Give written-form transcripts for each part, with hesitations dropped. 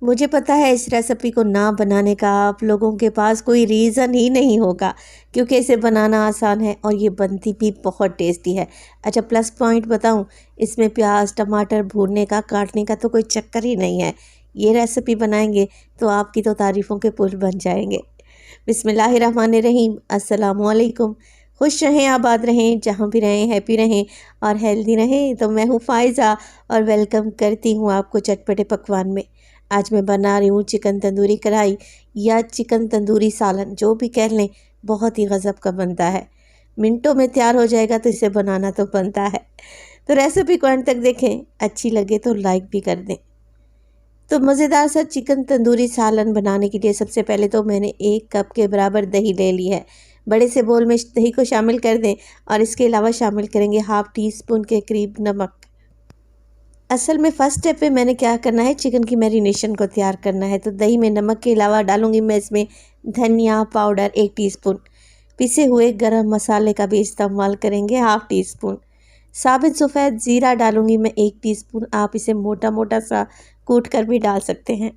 मुझे पता है इस रेसिपी को ना बनाने का आप लोगों के पास कोई रीज़न ही नहीं होगा, क्योंकि इसे बनाना आसान है और ये बनती भी बहुत टेस्टी है। अच्छा, प्लस पॉइंट बताऊं, इसमें प्याज टमाटर भूनने का काटने का तो कोई चक्कर ही नहीं है। ये रेसिपी बनाएंगे तो आपकी तो तारीफ़ों के पुल बन जाएंगे। बिस्मिल्लाहिर्रहमानिर्रहीम, अस्सलामुअलैकुम। खुश रहें, आबाद रहें, जहाँ भी रहें हैप्पी रहें और हेल्दी रहें। तो मैं हूँ फ़ायज़ा और वेलकम करती हूँ आपको चटपटे पकवान में। आज मैं बना रही हूँ चिकन तंदूरी कढ़ाई या चिकन तंदूरी सालन, जो भी कह लें। बहुत ही गज़ब का बनता है, मिनटों में तैयार हो जाएगा, तो इसे बनाना तो बनता है। तो रेसिपी को अंत तक देखें, अच्छी लगे तो लाइक भी कर दें। तो मज़ेदार सा चिकन तंदूरी सालन बनाने के लिए सबसे पहले तो मैंने 1 कप के बराबर दही ले ली है। बड़े से बोल में दही को शामिल कर दें और इसके अलावा शामिल करेंगे हाफ़ टी स्पून के करीब नमक। असल में फ़र्स्ट स्टेप पे मैंने क्या करना है, चिकन की मैरिनेशन को तैयार करना है। तो दही में नमक के अलावा डालूंगी मैं इसमें धनिया पाउडर 1 टीस्पून, पिसे हुए गरम मसाले का भी इस्तेमाल करेंगे हाफ़ टी स्पून, साबित सफ़ेद ज़ीरा डालूंगी मैं 1 टीस्पून। आप इसे मोटा मोटा सा कूट कर भी डाल सकते हैं।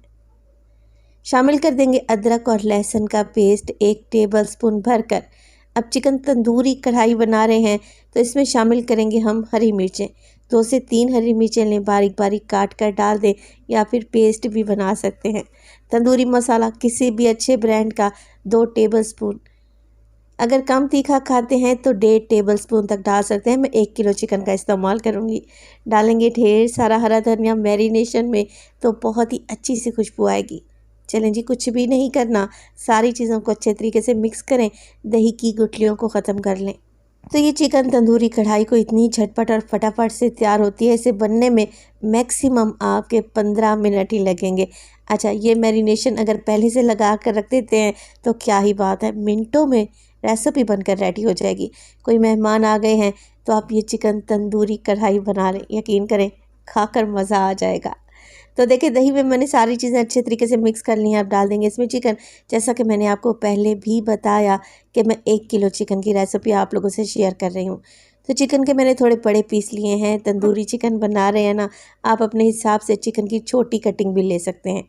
शामिल कर देंगे अदरक और लहसुन का पेस्ट 1 टेबलस्पून भरकर। अब चिकन तंदूरी कढ़ाई बना रहे हैं तो इसमें शामिल करेंगे हम हरी मिर्चें। 2 से 3 हरी मिर्चें लें, बारीक बारीक काट कर डाल दें या फिर पेस्ट भी बना सकते हैं। तंदूरी मसाला किसी भी अच्छे ब्रांड का 2 टेबलस्पून। अगर कम तीखा खाते हैं तो 1.5 टेबलस्पून तक डाल सकते हैं। मैं 1 किलो चिकन का इस्तेमाल करूँगी। डालेंगे ढेर सारा हरा धनिया मैरिनेशन में, तो बहुत ही अच्छी सी खुशबू आएगी। चलें जी, कुछ भी नहीं करना, सारी चीज़ों को अच्छे तरीके से मिक्स करें, दही की गुठलियों को ख़त्म कर लें। तो ये चिकन तंदूरी कढ़ाई को इतनी झटपट और फटाफट से तैयार होती है, इसे बनने में मैक्सिमम आपके 15 मिनट ही लगेंगे। अच्छा, ये मैरिनेशन अगर पहले से लगा कर रख देते हैं तो क्या ही बात है, मिनटों में रेसिपी बनकर रेडी हो जाएगी। कोई मेहमान आ गए हैं तो आप ये चिकन तंदूरी कढ़ाई बना लें, यकीन करें खाकर मज़ा आ जाएगा। तो देखिए, दही में मैंने सारी चीज़ें अच्छे तरीके से मिक्स कर ली हैं। अब डाल देंगे इसमें चिकन। जैसा कि मैंने आपको पहले भी बताया कि मैं 1 किलो चिकन की रेसिपी आप लोगों से शेयर कर रही हूँ। तो चिकन के मैंने थोड़े बड़े पीस लिए हैं। तंदूरी चिकन बना रहे हैं ना, आप अपने हिसाब से चिकन की छोटी कटिंग भी ले सकते हैं।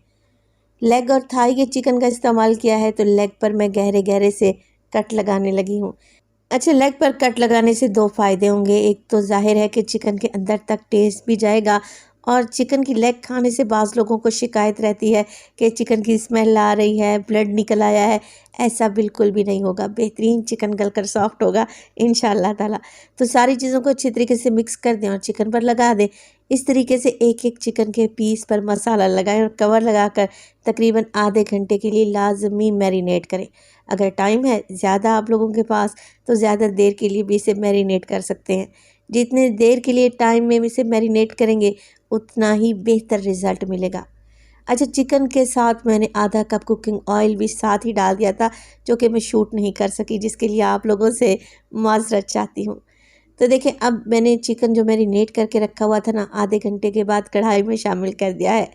लेग और थाई के चिकन का इस्तेमाल किया है, तो लेग पर मैं गहरे गहरे से कट लगाने लगी हूँ। अच्छा, लेग पर कट लगाने से 2 फ़ायदे होंगे। एक तो ज़ाहिर है कि चिकन के अंदर तक टेस्ट भी जाएगा, और चिकन की लेग खाने से बाज़ लोगों को शिकायत रहती है कि चिकन की स्मेल आ रही है, ब्लड निकल आया है। ऐसा बिल्कुल भी नहीं होगा, बेहतरीन चिकन गलकर सॉफ्ट होगा इंशाअल्लाह ताला। तो सारी चीज़ों को अच्छी तरीके से मिक्स कर दें और चिकन पर लगा दें। इस तरीके से एक एक चिकन के पीस पर मसाला लगाएं और कवर लगाकर तकरीबन आधे घंटे के लिए लाजमी मैरिनेट करें। अगर टाइम है ज़्यादा आप लोगों के पास, तो ज़्यादा देर के लिए भी इसे मैरिनेट कर सकते हैं। जितने देर के लिए टाइम में इसे मैरिनेट करेंगे, उतना ही बेहतर रिज़ल्ट मिलेगा। अच्छा, चिकन के साथ मैंने आधा कप कुकिंग ऑयल भी साथ ही डाल दिया था, जो कि मैं शूट नहीं कर सकी, जिसके लिए आप लोगों से माज़रत चाहती हूँ। तो देखें, अब मैंने चिकन जो मैरिनेट करके रखा हुआ था ना, आधे घंटे के बाद कढ़ाई में शामिल कर दिया है।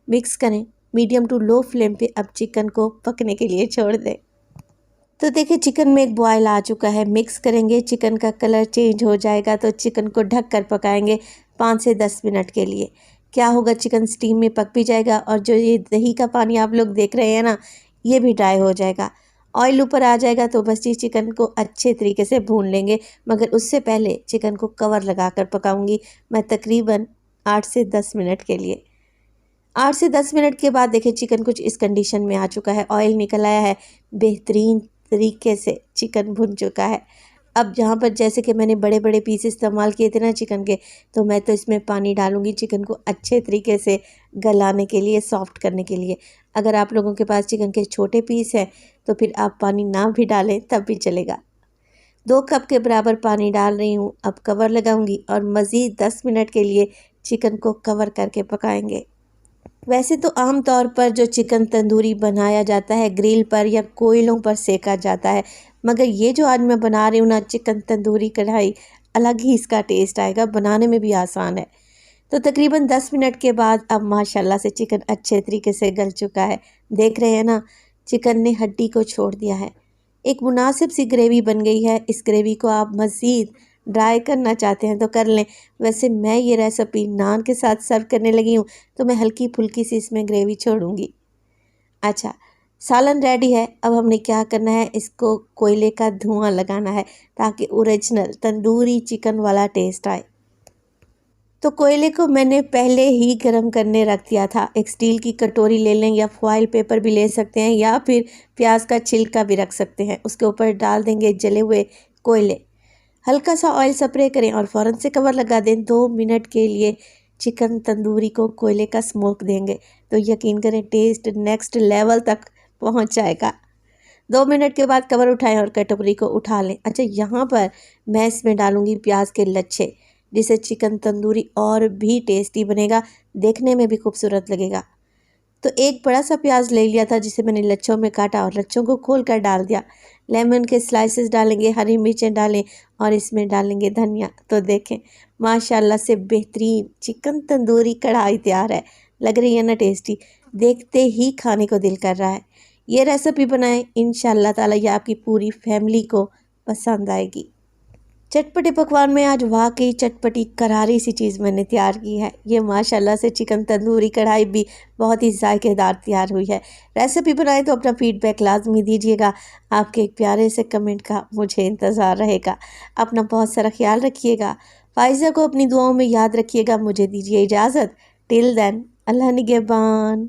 मिक्स करें, मीडियम टू लो फ्लेम पे अब चिकन को पकने के लिए छोड़ दें। तो देखिए, चिकन में एक बॉयल आ चुका है। मिक्स करेंगे, चिकन का कलर चेंज हो जाएगा तो चिकन को ढक कर पकाएंगे 5 से 10 मिनट के लिए। क्या होगा, चिकन स्टीम में पक भी जाएगा और जो ये दही का पानी आप लोग देख रहे हैं ना, ये भी ड्राई हो जाएगा। ऑयल ऊपर आ जाएगा तो बस ये चिकन को अच्छे तरीके से भून लेंगे, मगर उससे पहले चिकन को कवर लगा कर पकाऊंगी मैं तकरीबन 8 से 10 मिनट के लिए। 8 से 10 मिनट के बाद देखिए, चिकन कुछ इस कंडीशन में आ चुका है, ऑयल निकल आया है, बेहतरीन तरीके से चिकन भुन चुका है। अब जहाँ पर जैसे कि मैंने बड़े बड़े पीस इस्तेमाल किए थे ना चिकन के, तो मैं तो इसमें पानी डालूंगी चिकन को अच्छे तरीके से गलाने के लिए, सॉफ्ट करने के लिए। अगर आप लोगों के पास चिकन के छोटे पीस हैं तो फिर आप पानी ना भी डालें तब भी चलेगा। 2 कप के बराबर पानी डाल रही हूँ। अब कवर लगाऊंगी और मज़ीद 10 मिनट के लिए चिकन को कवर करके पकाएंगे। वैसे तो आम तौर पर जो चिकन तंदूरी बनाया जाता है ग्रिल पर या कोयलों पर सेका जाता है, मगर ये जो आज मैं बना रही हूँ ना, चिकन तंदूरी कढ़ाई, अलग ही इसका टेस्ट आएगा, बनाने में भी आसान है। तो तकरीबन 10 मिनट के बाद अब माशाल्लाह से चिकन अच्छे तरीके से गल चुका है। देख रहे हैं ना, चिकन ने हड्डी को छोड़ दिया है। एक मुनासिब सी ग्रेवी बन गई है। इस ग्रेवी को आप मज़ीद ड्राई करना चाहते हैं तो कर लें। वैसे मैं ये रेसिपी नान के साथ सर्व करने लगी हूँ तो मैं हल्की फुल्की सी इसमें ग्रेवी छोड़ूंगी। अच्छा, सालन रेडी है। अब हमने क्या करना है, इसको कोयले का धुआं लगाना है ताकि ओरिजिनल तंदूरी चिकन वाला टेस्ट आए। तो कोयले को मैंने पहले ही गर्म करने रख दिया था। एक स्टील की कटोरी ले लें या फॉइल पेपर भी ले सकते हैं या फिर प्याज का छिलका भी रख सकते हैं। उसके ऊपर डाल देंगे जले हुए कोयले, हल्का सा ऑयल स्प्रे करें और फ़ौरन से कवर लगा दें। 2 मिनट के लिए चिकन तंदूरी को कोयले का स्मोक देंगे तो यकीन करें टेस्ट नेक्स्ट लेवल तक पहुंच जाएगा। 2 मिनट के बाद कवर उठाएं और कटोरी को उठा लें। अच्छा, यहाँ पर मैं इसमें डालूंगी प्याज के लच्छे, जिससे चिकन तंदूरी और भी टेस्टी बनेगा, देखने में भी खूबसूरत लगेगा। तो एक बड़ा सा प्याज ले लिया था जिसे मैंने लच्छों में काटा और लच्छों को खोल कर डाल दिया। लेमन के स्लाइसेस डालेंगे, हरी मिर्चें डालें और इसमें डालेंगे धनिया। तो देखें माशाल्लाह से बेहतरीन चिकन तंदूरी कढ़ाई तैयार है। लग रही है ना टेस्टी, देखते ही खाने को दिल कर रहा है। ये रेसिपी बनाएं, इंशाअल्लाह ताला ये आपकी पूरी फैमिली को पसंद आएगी। चटपटे पकवान में आज वाकई चटपटी करारी सी चीज़ मैंने तैयार की है। ये माशाल्लाह से चिकन तंदूरी कढ़ाई भी बहुत ही जायकेदार तैयार हुई है। रेसिपी बनाए तो अपना फीडबैक लाजमी दीजिएगा। आपके एक प्यारे से कमेंट का मुझे इंतज़ार रहेगा। अपना बहुत सारा ख्याल रखिएगा। फ़ाइज़ा को अपनी दुआओं में याद रखिएगा। मुझे दीजिए इजाज़त। टिल देन, अल्लाह निगहबान।